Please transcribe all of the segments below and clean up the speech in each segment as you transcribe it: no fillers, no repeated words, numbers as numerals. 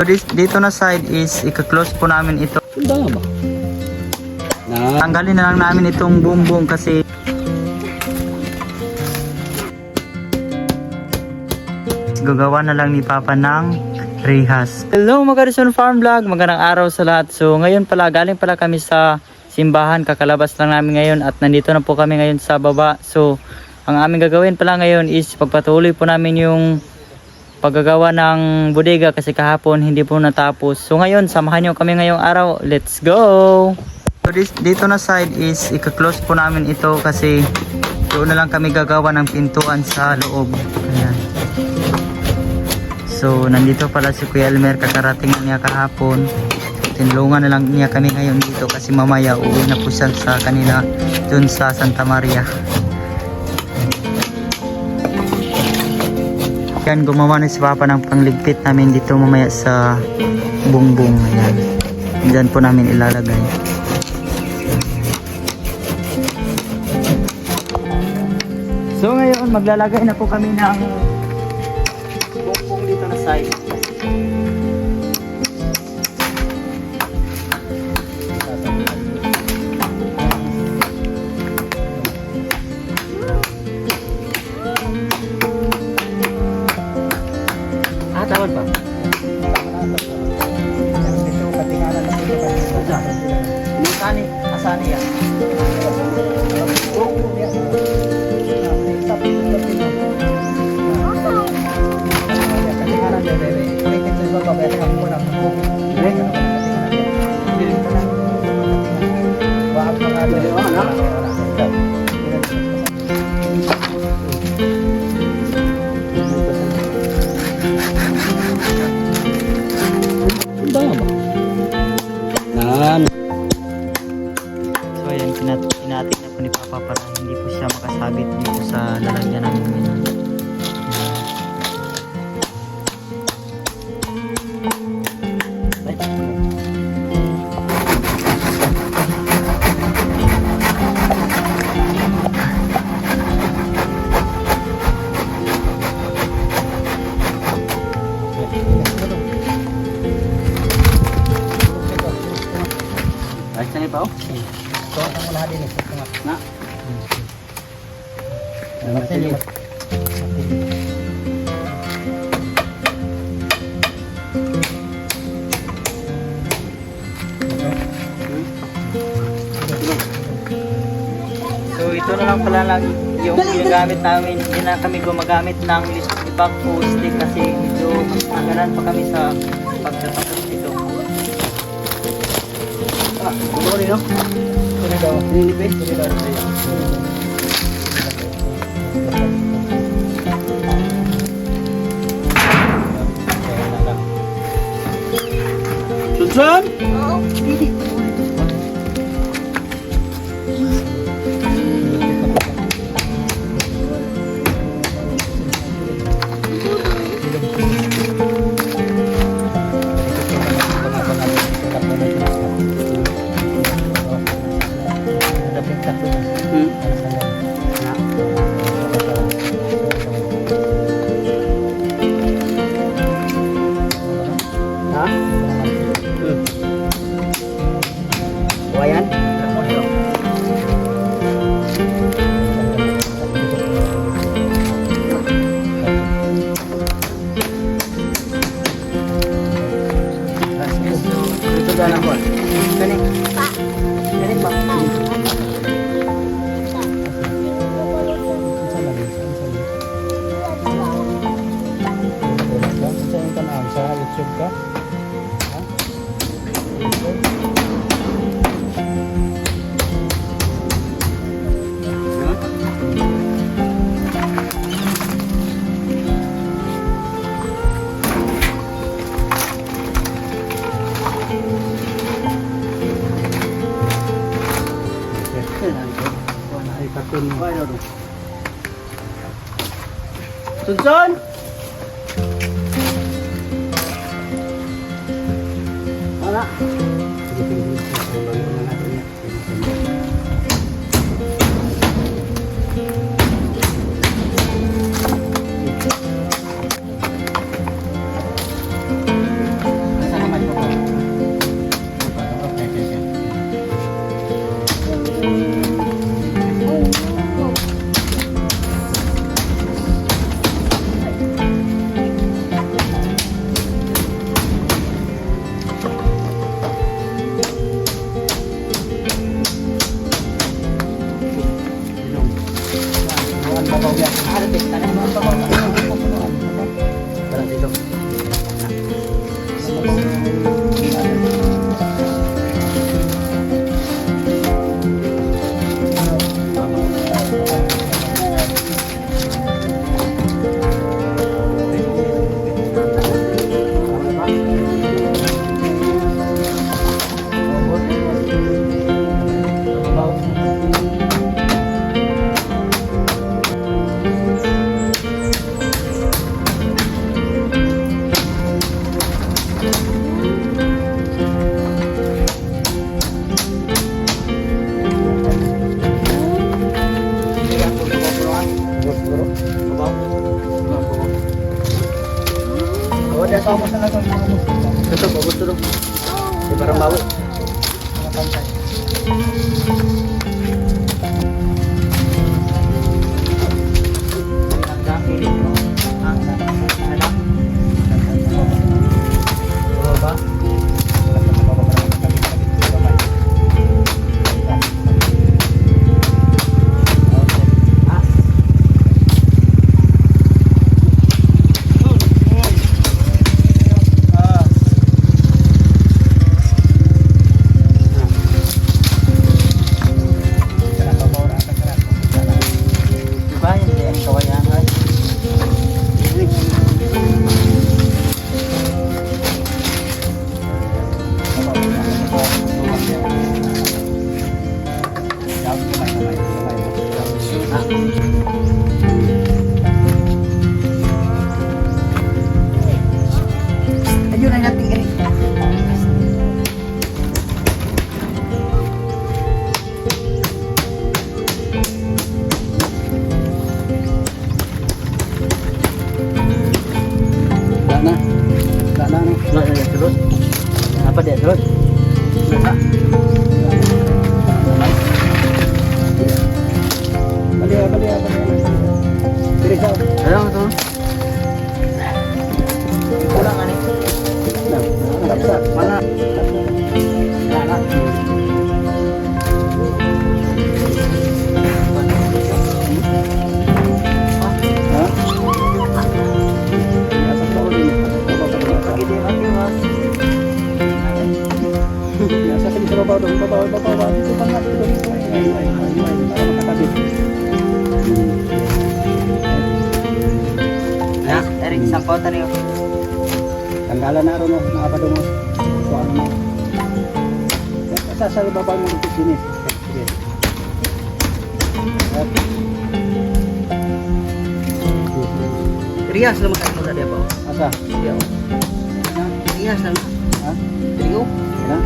So dito na side is ika-close po namin ito. Ba? Tanggalin na lang namin itong bumbong kasi gagawa na lang ni Papa ng rehas. Hello mga Garrison Farm Vlog, magandang araw sa lahat. So ngayon pala, galing pala kami sa simbahan, kakalabas lang namin ngayon at nandito na po kami ngayon sa baba. So ang aming gagawin pala ngayon is pagpatuloy po namin yung paggagawa ng bodega kasi kahapon hindi po natapos. So ngayon, samahan nyo kami ngayong araw. Let's go! So dito na side is ika-close po namin ito kasi doon na lang kami gagawa ng pintuan sa loob. Ayan. So nandito pala si Kuya Elmer, kakarating niya kahapon. Tinulungan na lang niya kami ngayon dito kasi mamaya uwi na po siya sa kanila dun sa Santa Maria. Yan, gumawa na si Papa ng pangligpit namin dito mamaya sa bungbong. Ayan. Diyan po namin ilalagay. So ngayon maglalagay na po kami ng bungbong dito na side. Tawad pa. Ito katingalan na ito kanina. Asani yan. So ayan, tinatik na po ni Papa para hindi po siya makasabit dito sa lalagyan ng ganyan. Ayos na pa, oh. So, ang mula din ito. Na? Matili. So, ito na lang pala lang yung gamit namin. Hindi na kami gumagamit ng ibang stick kasi medyo nagalan pa kami sa pagtatapos nito. Bulo rin, no? Ito daw. Nilipis? Ito daw. Sunsun? Oo. Ayan. Ito ba lang po? Galing. Galing ba? Sa YouTube ka? Sunsun? Wala. Ito, bagus dulu. Di barang bau. Ayun ang nating ini. Dana. Terus. Apa dia terus? Balik. Kiri kau. Ayo tu. Pulang ani. Nah, bisa. Mana? Biasa kan disuruh bawa dong, bawa itu banget itu. Ya, dari sampotan yun. Tanggalan na ron, apa dong? Kuha mo. Sa baba mo dito sini. Sige. Rias naman kayo tadi apa? Asa? Iya. Rias naman. Ha? Trigo. Yan.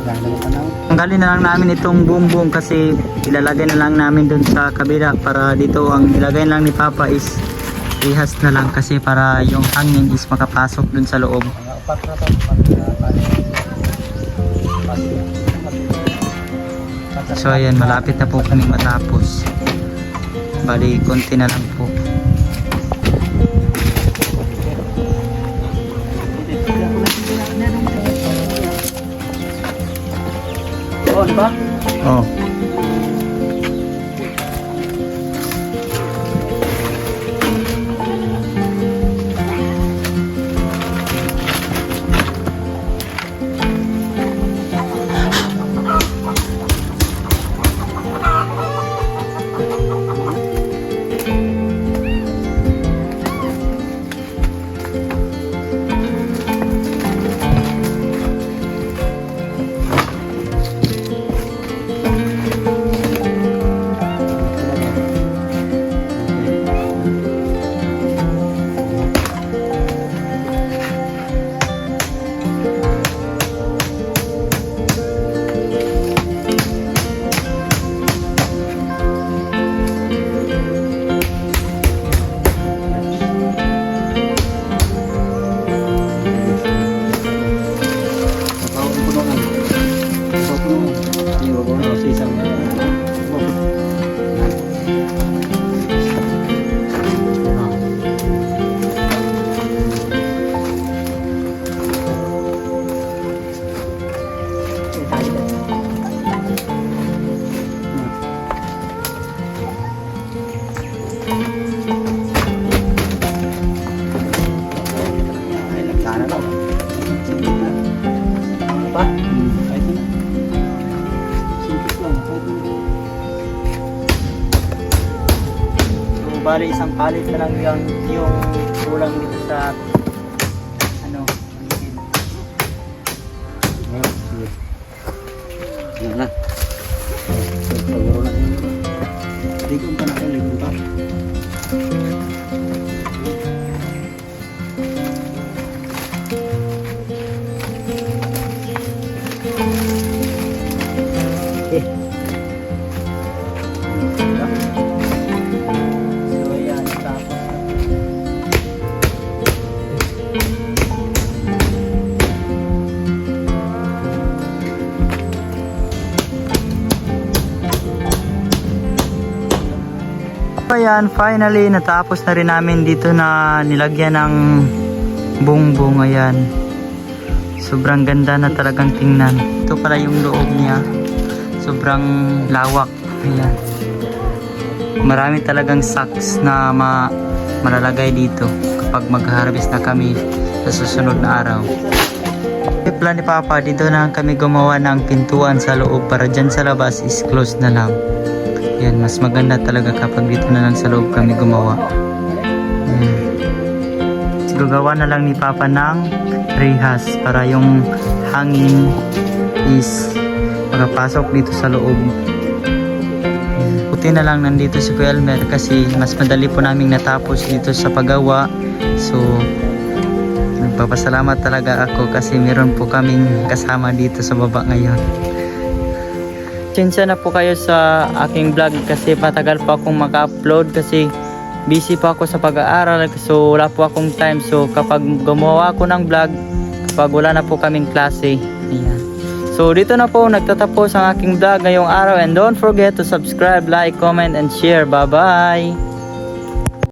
Yan naman tanaw. Tanggalin na lang namin itong bumbong kasi ilalagay na lang namin dun sa kabila para dito ang ilagay lang ni Papa is ihas na lang kasi para yung hangin is makapasok dun sa loob. Upat na to. So ayan, malapit na po kami matapos. Bali, konti na lang po. Oh, di ba? Oh. Bali isang palit na lang yung kulang dito sa ano, Yan na. Siguro na yun. Hindi ko pa nakalimutan pa. so ayan, tapos ayan, finally natapos na rin namin dito na nilagyan ng bongbong. Ayan, sobrang ganda na talagang tingnan. Ito pala yung loob niya, sobrang lawak. Ayan, marami talagang sacks na malalagay dito kapag mag-harvest na kami sa susunod na araw. Plan ni Papa, dito na kami gumawa ng pintuan sa loob para dyan sa labas is closed na lang. Yan, mas maganda talaga kapag dito na lang sa loob kami gumawa. Gagawa na lang ni Papa ng rehas para yung hangin is makapasok dito sa loob. Buti na lang nandito si Kuya Elmer kasi mas madali po naming natapos dito sa paggawa. So nagpapasalamat talaga ako kasi meron po kaming kasama dito sa baba ngayon. Pasensya na po kayo sa aking vlog kasi patagal pa akong maka-upload kasi busy pa ako sa pag-aaral, so wala po akong time. So kapag gumawa ako ng vlog, kapag wala na po kaming klase, ayan. So dito na po nagtatapos ang aking vlog ngayong araw, and don't forget to subscribe, like, comment, and share. Bye bye.